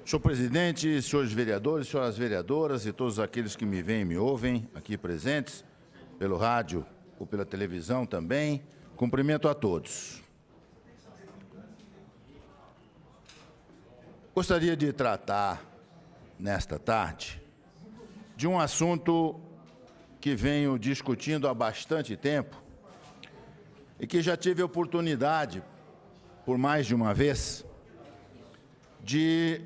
Senhor presidente, senhores vereadores, senhoras vereadoras e todos aqueles que me veem e me ouvem aqui presentes, pelo rádio ou pela televisão também, cumprimento a todos. Gostaria de tratar, nesta tarde, de um assunto que venho discutindo há bastante tempo e que já tive a oportunidade, por mais de uma vez, de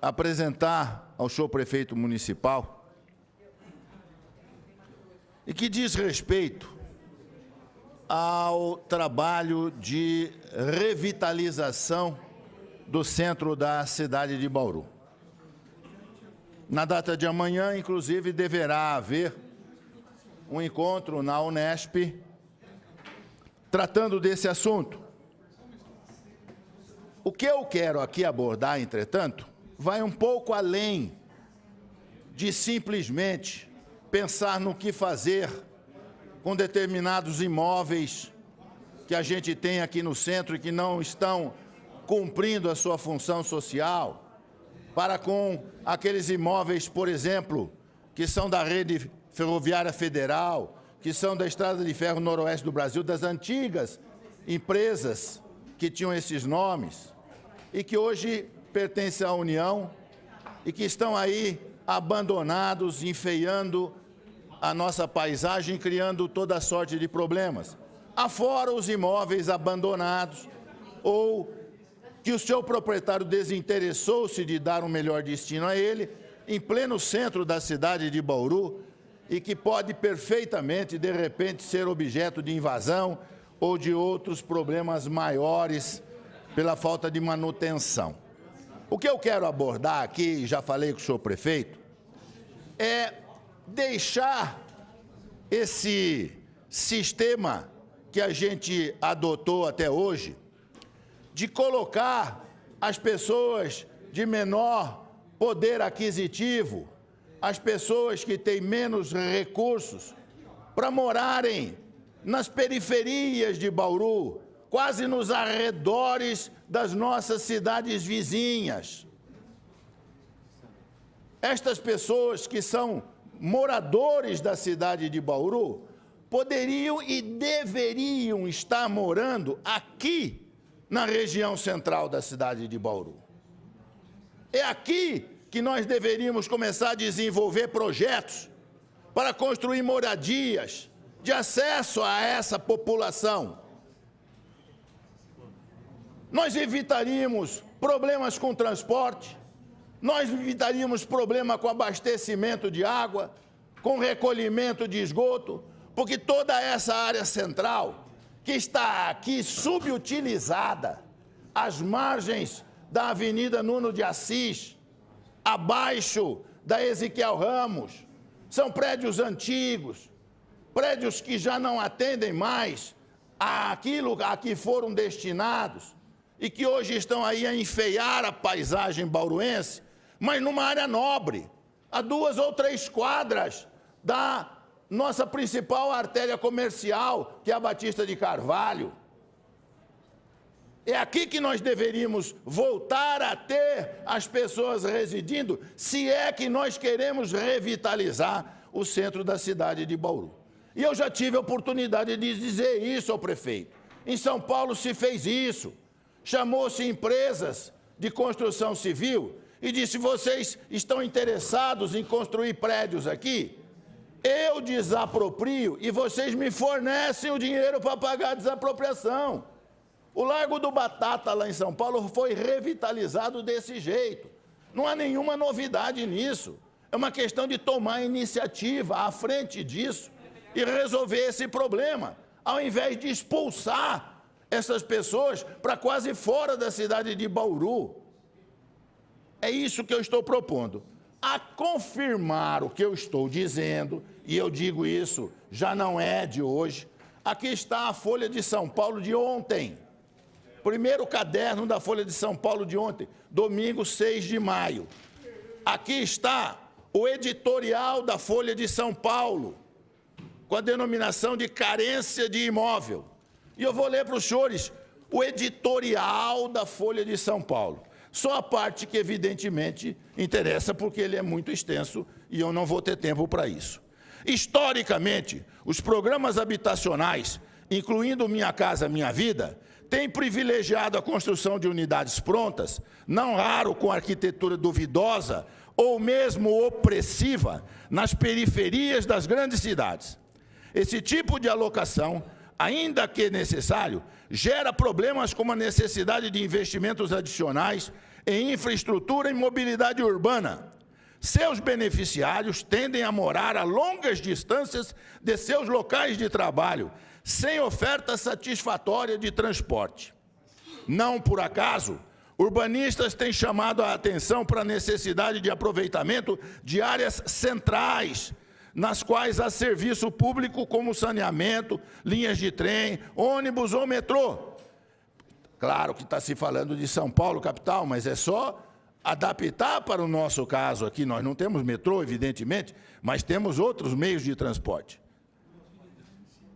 apresentar ao senhor prefeito municipal e que diz respeito ao trabalho de revitalização do centro da cidade de Bauru. Na data de amanhã, inclusive, deverá haver um encontro na Unesp tratando desse assunto. O que eu quero aqui abordar, entretanto, vai um pouco além de simplesmente pensar no que fazer com determinados imóveis que a gente tem aqui no centro e que não estão cumprindo a sua função social, para com aqueles imóveis, por exemplo, que são da rede ferroviária federal, que são da Estrada de Ferro Noroeste do Brasil, das antigas empresas que tinham esses nomes e que hoje pertencem à União e que estão aí abandonados, enfeiando a nossa paisagem, criando toda sorte de problemas. Afora os imóveis abandonados ou que o seu proprietário desinteressou-se de dar um melhor destino a ele, em pleno centro da cidade de Bauru, e que pode perfeitamente, de repente, ser objeto de invasão ou de outros problemas maiores pela falta de manutenção. O que eu quero abordar aqui, já falei com o senhor prefeito, é deixar esse sistema que a gente adotou até hoje, de colocar as pessoas de menor poder aquisitivo, as pessoas que têm menos recursos, para morarem nas periferias de Bauru, quase nos arredores das nossas cidades vizinhas. Estas pessoas que são moradores da cidade de Bauru poderiam e deveriam estar morando aqui na região central da cidade de Bauru. É aqui que nós deveríamos começar a desenvolver projetos para construir moradias de acesso a essa população. Nós evitaríamos problemas com transporte, nós evitaríamos problema com abastecimento de água, com recolhimento de esgoto, porque toda essa área central, que está aqui subutilizada, às margens da Avenida Nuno de Assis, abaixo da Ezequiel Ramos, são prédios antigos, prédios que já não atendem mais àquilo a que foram destinados e que hoje estão aí a enfeiar a paisagem bauruense, mas numa área nobre, a 2 ou 3 quadras da nossa principal artéria comercial, que é a Batista de Carvalho. É aqui que nós deveríamos voltar a ter as pessoas residindo, se é que nós queremos revitalizar o centro da cidade de Bauru. E eu já tive a oportunidade de dizer isso ao prefeito. Em São Paulo se fez isso. Chamou-se empresas de construção civil e disse: vocês estão interessados em construir prédios aqui? Eu desaproprio e vocês me fornecem o dinheiro para pagar a desapropriação. O Largo do Batata, lá em São Paulo, foi revitalizado desse jeito. Não há nenhuma novidade nisso. É uma questão de tomar iniciativa à frente disso e resolver esse problema, ao invés de expulsar essas pessoas para quase fora da cidade de Bauru. É isso que eu estou propondo. A confirmar o que eu estou dizendo, e eu digo isso, já não é de hoje, aqui está a Folha de São Paulo de ontem. Primeiro caderno da Folha de São Paulo de ontem, domingo 6 de maio. Aqui está o editorial da Folha de São Paulo, com a denominação de carência de imóvel. E eu vou ler para os senhores o editorial da Folha de São Paulo. Só a parte que, evidentemente, interessa, porque ele é muito extenso e eu não vou ter tempo para isso. Historicamente, os programas habitacionais, incluindo Minha Casa Minha Vida, têm privilegiado a construção de unidades prontas, não raro com arquitetura duvidosa ou mesmo opressiva, nas periferias das grandes cidades. Esse tipo de alocação, ainda que necessário, gera problemas como a necessidade de investimentos adicionais em infraestrutura e mobilidade urbana. Seus beneficiários tendem a morar a longas distâncias de seus locais de trabalho, sem oferta satisfatória de transporte. Não por acaso, urbanistas têm chamado a atenção para a necessidade de aproveitamento de áreas centrais, nas quais há serviço público como saneamento, linhas de trem, ônibus ou metrô. Claro que está se falando de São Paulo, capital, mas é só adaptar para o nosso caso aqui. Nós não temos metrô, evidentemente, mas temos outros meios de transporte.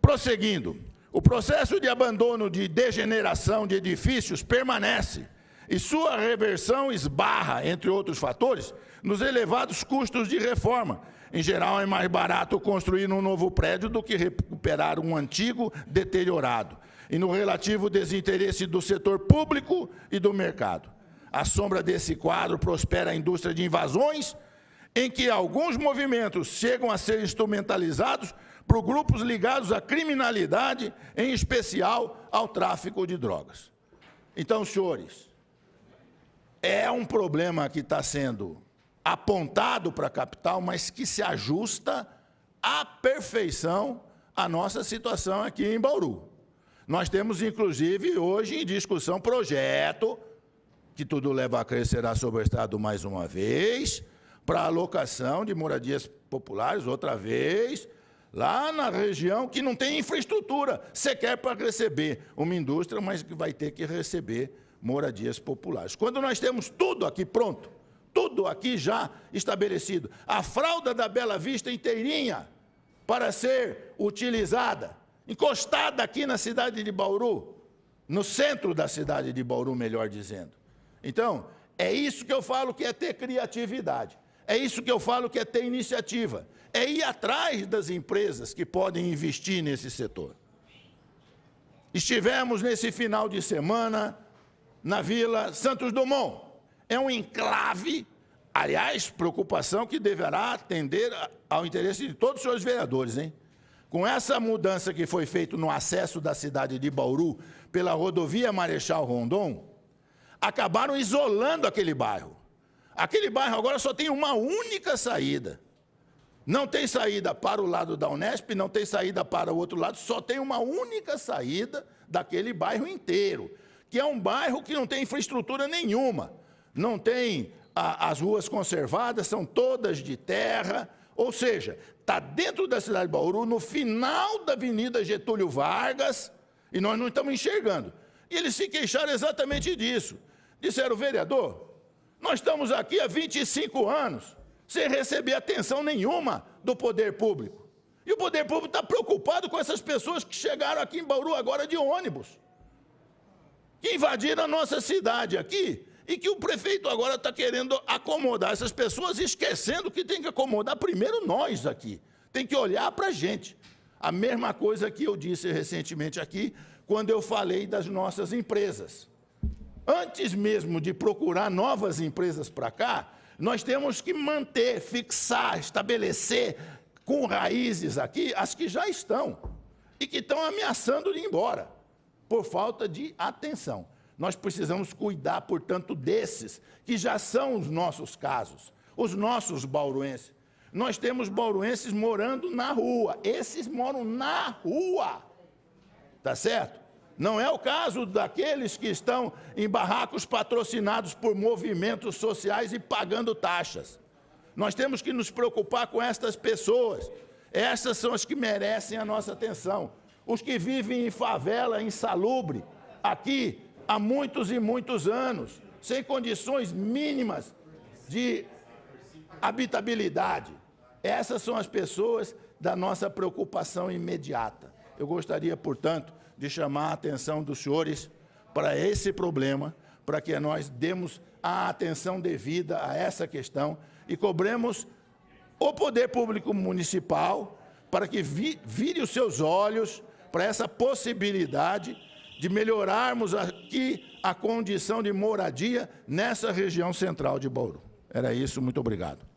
Prosseguindo, o processo de abandono, de degeneração de edifícios permanece e sua reversão esbarra, entre outros fatores, nos elevados custos de reforma. Em geral, é mais barato construir um novo prédio do que recuperar um antigo deteriorado, e no relativo desinteresse do setor público e do mercado. À sombra desse quadro prospera a indústria de invasões, em que alguns movimentos chegam a ser instrumentalizados por grupos ligados à criminalidade, em especial ao tráfico de drogas. Então, senhores, é um problema que está sendo apontado para a capital, mas que se ajusta à perfeição à nossa situação aqui em Bauru. Nós temos, inclusive, hoje em discussão projeto, que tudo leva a crer será sobrestado mais uma vez, para a alocação de moradias populares, outra vez, lá na região que não tem infraestrutura sequer para receber uma indústria, mas que vai ter que receber moradias populares. Quando nós temos tudo aqui pronto, tudo aqui já estabelecido, a fralda da Bela Vista inteirinha para ser utilizada, encostada aqui na cidade de Bauru, no centro da cidade de Bauru, melhor dizendo. Então, é isso que eu falo que é ter criatividade, é isso que eu falo que é ter iniciativa, é ir atrás das empresas que podem investir nesse setor. Estivemos nesse final de semana na Vila Santos Dumont. É um enclave, aliás, preocupação que deverá atender ao interesse de todos os senhores vereadores, hein? Com essa mudança que foi feita no acesso da cidade de Bauru pela rodovia Marechal Rondon, acabaram isolando aquele bairro. Aquele bairro agora só tem uma única saída. Não tem saída para o lado da Unesp, não tem saída para o outro lado, só tem uma única saída daquele bairro inteiro, que é um bairro que não tem infraestrutura nenhuma. Não tem as ruas conservadas, são todas de terra, ou seja, está dentro da cidade de Bauru, no final da Avenida Getúlio Vargas, e nós não estamos enxergando. E eles se queixaram exatamente disso. Disseram, vereador, nós estamos aqui há 25 anos, sem receber atenção nenhuma do poder público. E o poder público está preocupado com essas pessoas que chegaram aqui em Bauru agora de ônibus, que invadiram a nossa cidade aqui, e que o prefeito agora está querendo acomodar essas pessoas, esquecendo que tem que acomodar primeiro nós aqui. Tem que olhar para a gente. A mesma coisa que eu disse recentemente aqui, quando eu falei das nossas empresas. Antes mesmo de procurar novas empresas para cá, nós temos que manter, fixar, estabelecer com raízes aqui as que já estão e que estão ameaçando de ir embora, por falta de atenção. Nós precisamos cuidar, portanto, desses, que já são os nossos casos, os nossos bauruenses. Nós temos bauruenses morando na rua, esses moram na rua, tá certo? Não é o caso daqueles que estão em barracos patrocinados por movimentos sociais e pagando taxas. Nós temos que nos preocupar com estas pessoas, essas são as que merecem a nossa atenção. Os que vivem em favela, insalubre, aqui, há muitos e muitos anos, sem condições mínimas de habitabilidade. Essas são as pessoas da nossa preocupação imediata. Eu gostaria, portanto, de chamar a atenção dos senhores para esse problema, para que nós demos a atenção devida a essa questão e cobremos o poder público municipal para que vire os seus olhos para essa possibilidade de melhorarmos aqui a condição de moradia nessa região central de Bauru. Era isso, muito obrigado.